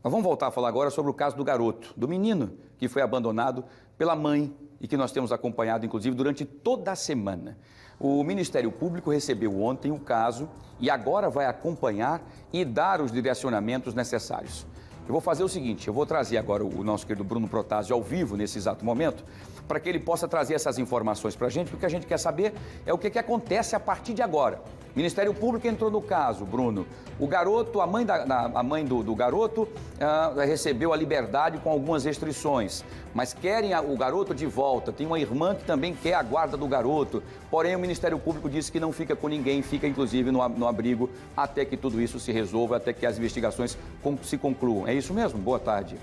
Nós vamos voltar a falar agora sobre o caso do garoto, do menino que foi abandonado pela mãe e que nós temos acompanhado, inclusive, durante toda a semana. O Ministério Público recebeu ontem o caso e agora vai acompanhar e dar os direcionamentos necessários. Eu vou fazer o seguinte, eu vou trazer agora o nosso querido Bruno Protásio ao vivo, nesse exato momento, para que ele possa trazer essas informações para a gente, porque o que a gente quer saber é o que acontece a partir de agora. O Ministério Público entrou no caso, Bruno. O garoto, a mãe do garoto recebeu a liberdade com algumas restrições, mas querem o garoto de volta. Tem uma irmã que também quer a guarda do garoto, porém o Ministério Público disse que não fica com ninguém, fica inclusive no abrigo até que tudo isso se resolva, até que as investigações se concluam. É isso mesmo? Boa tarde.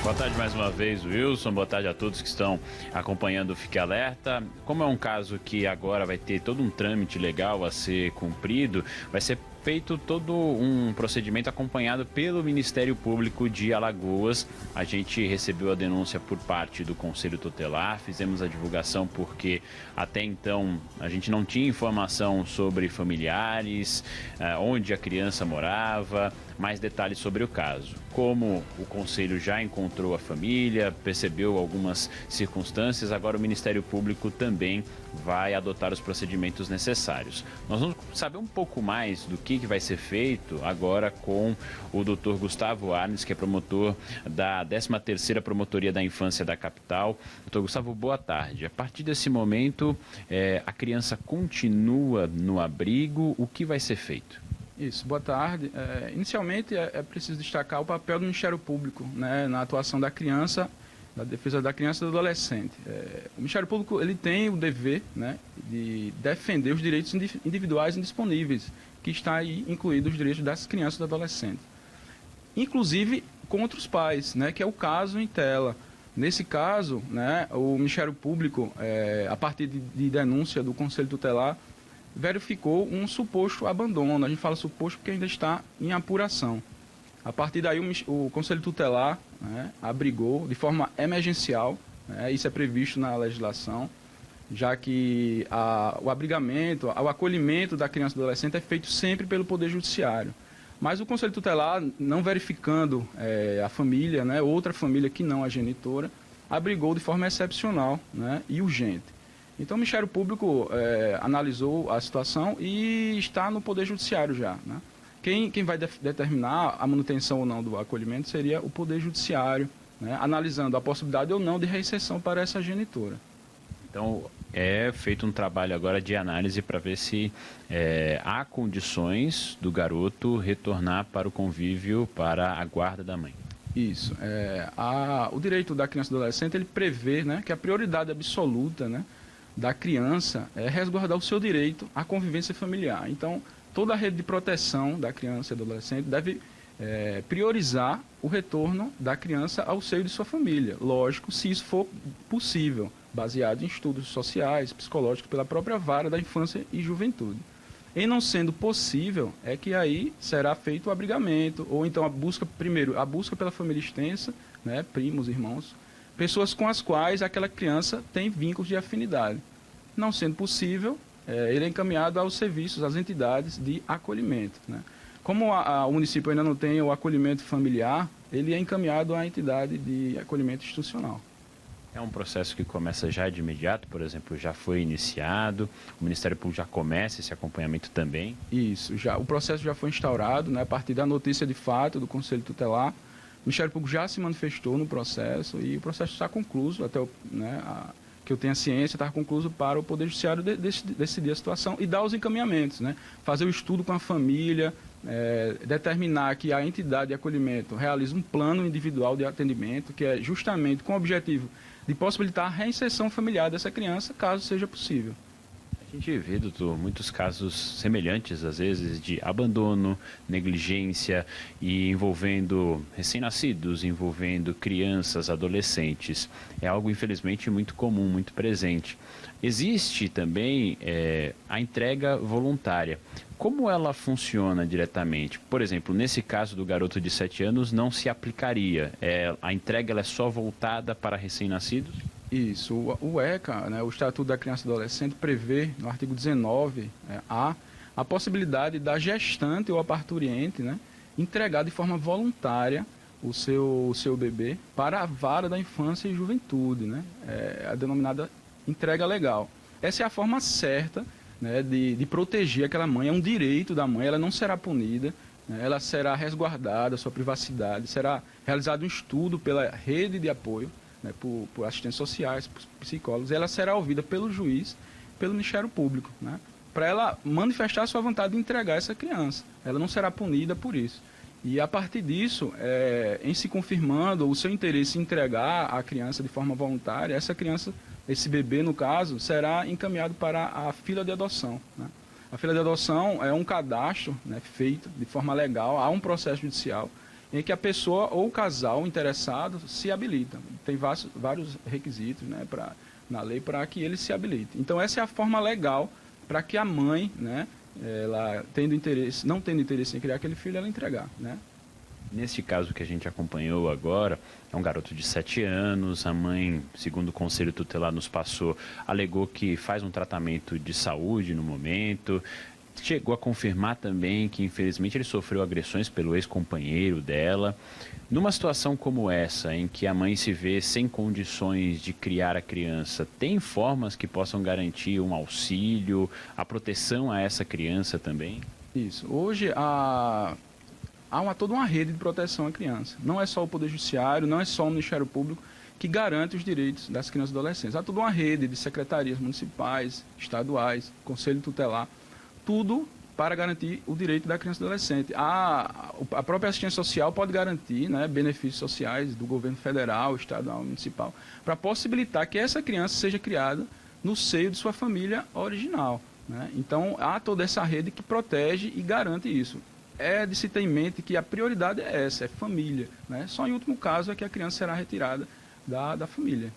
Boa tarde mais uma vez, Wilson. Boa tarde a todos que estão acompanhando o Fique Alerta. Como é um caso que agora vai ter todo um trâmite legal a ser cumprido, vai ser feito todo um procedimento acompanhado pelo Ministério Público de Alagoas. A gente recebeu a denúncia por parte do Conselho Tutelar, fizemos a divulgação porque até então a gente não tinha informação sobre familiares, onde a criança morava, mais detalhes sobre o caso. Como o Conselho já encontrou a família, percebeu algumas circunstâncias, agora o Ministério Público também vai adotar os procedimentos necessários. Nós vamos saber um pouco mais do que vai ser feito agora com o Dr. Gustavo Arnes, que é promotor da 13ª Promotoria da Infância da capital. Dr. Gustavo, boa tarde. A partir desse momento, a criança continua no abrigo, o que vai ser feito? Isso, boa tarde. Inicialmente é preciso destacar o papel do Ministério Público, né, na atuação da criança, da defesa da criança e do adolescente. O Ministério Público ele tem o dever, né, de defender os direitos individuais indisponíveis, que está aí incluídos os direitos das crianças e do adolescente. Inclusive contra os pais, né, que é o caso em tela. Nesse caso, né, o Ministério Público, a partir de denúncia do Conselho Tutelar, verificou um suposto abandono. A gente fala suposto porque ainda está em apuração. A partir daí, o Conselho Tutelar, né, abrigou de forma emergencial, né, isso é previsto na legislação, já que o abrigamento, o acolhimento da criança e do adolescente é feito sempre pelo Poder Judiciário. Mas o Conselho Tutelar, não verificando a família, né, outra família que não a genitora, abrigou de forma excepcional, né, e urgente. Então o Ministério Público analisou a situação e está no Poder Judiciário já, né? Quem vai determinar a manutenção ou não do acolhimento seria o Poder Judiciário, né, analisando a possibilidade ou não de reinserção para essa genitora. Então, é feito um trabalho agora de análise para ver se há condições do garoto retornar para o convívio, para a guarda da mãe. Isso. O direito da criança e do adolescente, ele prevê, né, que a prioridade absoluta, né, da criança é resguardar o seu direito à convivência familiar. Então, toda a rede de proteção da criança e do adolescente deve priorizar o retorno da criança ao seio de sua família. Lógico, se isso for possível, baseado em estudos sociais, psicológicos, pela própria vara da infância e juventude. Em não sendo possível, é que aí será feito o abrigamento, ou então a busca pela família extensa, né, primos, irmãos, pessoas com as quais aquela criança tem vínculos de afinidade. Não sendo possível, ele é encaminhado aos serviços, às entidades de acolhimento, né? Como o município ainda não tem o acolhimento familiar, ele é encaminhado à entidade de acolhimento institucional. É um processo que começa já de imediato, por exemplo, já foi iniciado, o Ministério Público já começa esse acompanhamento também? Isso, o processo já foi instaurado, né, a partir da notícia de fato do Conselho Tutelar. O Ministério Público já se manifestou no processo e o processo está concluso, até que eu tenha ciência, está concluso para o Poder Judiciário decidir a situação e dar os encaminhamentos, né? Fazer o estudo com a família, determinar que a entidade de acolhimento realize um plano individual de atendimento, que é justamente com o objetivo de possibilitar a reinserção familiar dessa criança, caso seja possível. A gente vê, doutor, muitos casos semelhantes, às vezes, de abandono, negligência e envolvendo recém-nascidos, envolvendo crianças, adolescentes. É algo, infelizmente, muito comum, muito presente. Existe também a entrega voluntária. Como ela funciona diretamente? Por exemplo, nesse caso do garoto de 7 anos, não se aplicaria. A entrega ela é só voltada para recém-nascidos? Isso. O ECA, né, o Estatuto da Criança e do Adolescente, prevê, no artigo 19A, a possibilidade da gestante ou a parturiente, né, entregar de forma voluntária o seu bebê para a vara da infância e juventude, né, a denominada entrega legal. Essa é a forma certa, né, de proteger aquela mãe, é um direito da mãe, ela não será punida, né, ela será resguardada, sua privacidade, será realizado um estudo pela rede de apoio, né, por assistentes sociais, por psicólogos, e ela será ouvida pelo juiz, pelo Ministério Público, né, para ela manifestar sua vontade de entregar essa criança. Ela não será punida por isso. E a partir disso, em se confirmando o seu interesse em entregar a criança de forma voluntária, essa criança, esse bebê no caso, será encaminhado para a fila de adoção, né? A fila de adoção é um cadastro, né, feito de forma legal, há um processo judicial em que a pessoa ou o casal interessado se habilita. Tem vários requisitos, né, na lei para que ele se habilite. Então essa é a forma legal para que a mãe, né, ela não tendo interesse em criar aquele filho, ela entregar, né? Neste caso que a gente acompanhou agora, é um garoto de 7 anos, a mãe, segundo o Conselho Tutelar nos passou, alegou que faz um tratamento de saúde no momento, chegou a confirmar também que infelizmente ele sofreu agressões pelo ex-companheiro dela. Numa situação como essa, em que a mãe se vê sem condições de criar a criança, tem formas que possam garantir um auxílio, a proteção a essa criança também? Isso. Hoje há toda uma rede de proteção à criança. Não é só o Poder Judiciário, não é só o Ministério Público que garante os direitos das crianças e adolescentes. Há toda uma rede de secretarias municipais, estaduais, Conselho Tutelar, tudo para garantir o direito da criança e adolescente. A própria assistência social pode garantir, né, benefícios sociais do governo federal, estadual, municipal, para possibilitar que essa criança seja criada no seio de sua família original, né? Então, há toda essa rede que protege e garante isso. É de se ter em mente que a prioridade é essa, é família, né? Só em último caso é que a criança será retirada da família.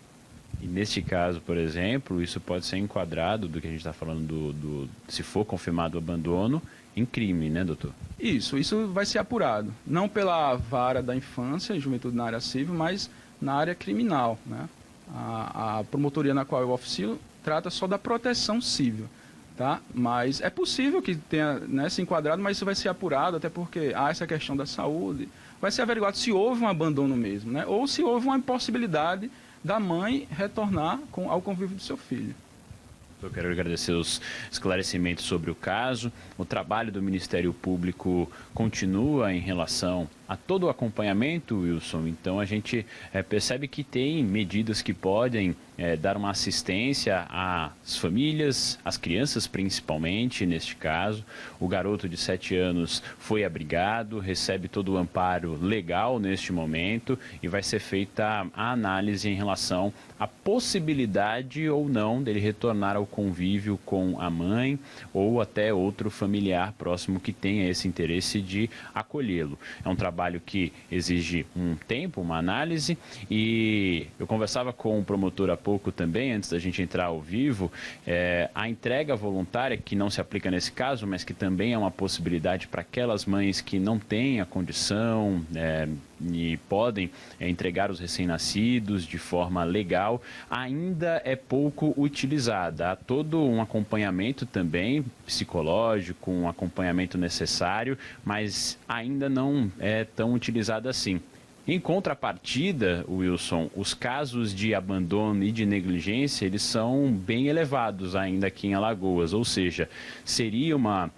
E neste caso, por exemplo, isso pode ser enquadrado do que a gente está falando, se for confirmado o abandono, em crime, né, doutor? Isso vai ser apurado, não pela vara da infância e juventude na área civil, mas na área criminal, né? A promotoria na qual eu oficio trata só da proteção civil, tá? Mas é possível que tenha, né, se enquadrado, mas isso vai ser apurado, até porque há essa questão da saúde. Vai ser averiguado se houve um abandono mesmo, né? Ou se houve uma impossibilidade da mãe retornar ao convívio do seu filho. Eu quero agradecer os esclarecimentos sobre o caso. O trabalho do Ministério Público continua em relação a todo o acompanhamento, Wilson. Então, a gente percebe que tem medidas que podem dar uma assistência às famílias, às crianças principalmente, neste caso. O garoto de 7 anos foi abrigado, recebe todo o amparo legal neste momento e vai ser feita a análise em relação à possibilidade ou não dele retornar ao convívio com a mãe ou até outro familiar próximo que tenha esse interesse de acolhê-lo. É um trabalho que exige um tempo, uma análise, e eu conversava com o promotor há pouco também, antes da gente entrar ao vivo, a entrega voluntária, que não se aplica nesse caso, mas que também é uma possibilidade para aquelas mães que não têm a condição e podem entregar os recém-nascidos de forma legal, ainda é pouco utilizada. Há todo um acompanhamento também psicológico, um acompanhamento necessário, mas ainda não é tão utilizada assim. Em contrapartida, Wilson, os casos de abandono e de negligência, eles são bem elevados ainda aqui em Alagoas, ou seja, seria uma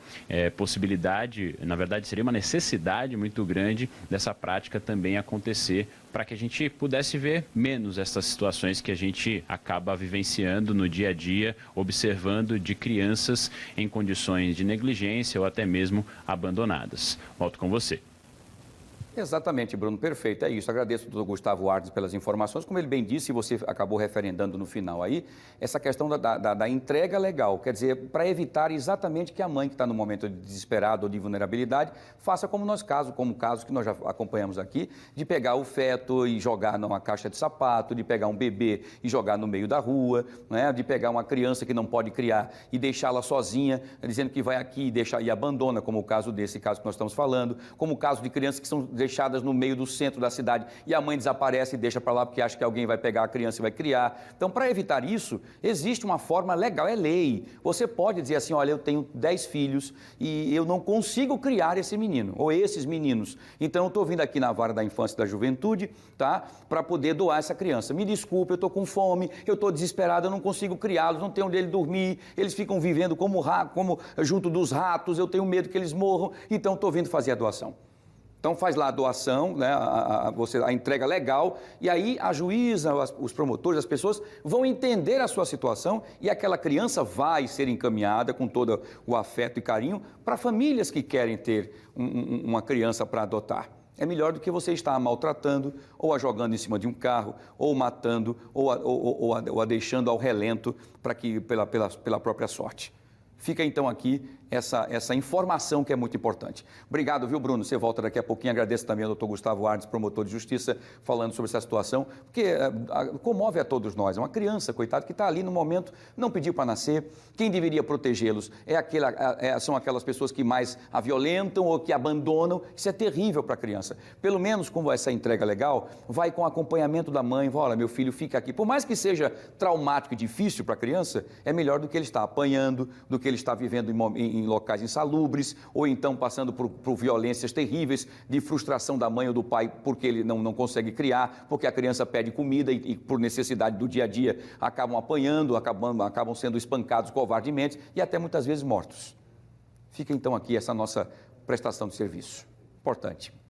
possibilidade, na verdade seria uma necessidade muito grande dessa prática também acontecer para que a gente pudesse ver menos essas situações que a gente acaba vivenciando no dia a dia, observando de crianças em condições de negligência ou até mesmo abandonadas. Volto com você. Exatamente, Bruno, perfeito, é isso. Agradeço ao doutor Gustavo Ardes pelas informações. Como ele bem disse, e você acabou referendando no final aí, essa questão da entrega legal, quer dizer, para evitar exatamente que a mãe que está no momento de desesperado ou de vulnerabilidade faça como o caso que nós já acompanhamos aqui, de pegar o feto e jogar numa caixa de sapato, de pegar um bebê e jogar no meio da rua, né? De pegar uma criança que não pode criar e deixá-la sozinha, dizendo que vai aqui e abandona, como o caso desse caso que nós estamos falando, como o caso de crianças que são deixadas no meio do centro da cidade e a mãe desaparece e deixa para lá porque acha que alguém vai pegar a criança e vai criar. Então, para evitar isso, existe uma forma legal, é lei. Você pode dizer assim, olha, eu tenho 10 filhos e eu não consigo criar esse menino ou esses meninos. Então, eu estou vindo aqui na Vara da Infância e da Juventude, tá? Para poder doar essa criança. Me desculpe, eu estou com fome, eu estou desesperado, eu não consigo criá-los, não tenho onde ele dormir, eles ficam vivendo como junto dos ratos, eu tenho medo que eles morram, então estou vindo fazer a doação. Então faz lá a doação, né, a entrega legal, e aí a juíza, os promotores, as pessoas vão entender a sua situação e aquela criança vai ser encaminhada com todo o afeto e carinho para famílias que querem ter uma criança para adotar. É melhor do que você estar a maltratando, ou a jogando em cima de um carro, ou matando, ou a deixando ao relento pela própria sorte. Fica então aqui essa informação que é muito importante. Obrigado, viu, Bruno? Você volta daqui a pouquinho. Agradeço também ao Dr. Gustavo Arnes, promotor de justiça, falando sobre essa situação, porque comove a todos nós. É uma criança, coitado, que está ali no momento, não pediu para nascer. Quem deveria protegê-los são aquelas pessoas que mais a violentam ou que abandonam. Isso é terrível para a criança. Pelo menos, como essa entrega legal, vai com acompanhamento da mãe. Olha, meu filho fica aqui. Por mais que seja traumático e difícil para a criança, é melhor do que ele estar apanhando, do que ele estar vivendo em locais insalubres, ou então passando por violências terríveis, de frustração da mãe ou do pai porque ele não consegue criar, porque a criança pede comida e por necessidade do dia a dia acabam apanhando, acabam sendo espancados covardemente e até muitas vezes mortos. Fica então aqui essa nossa prestação de serviço. Importante.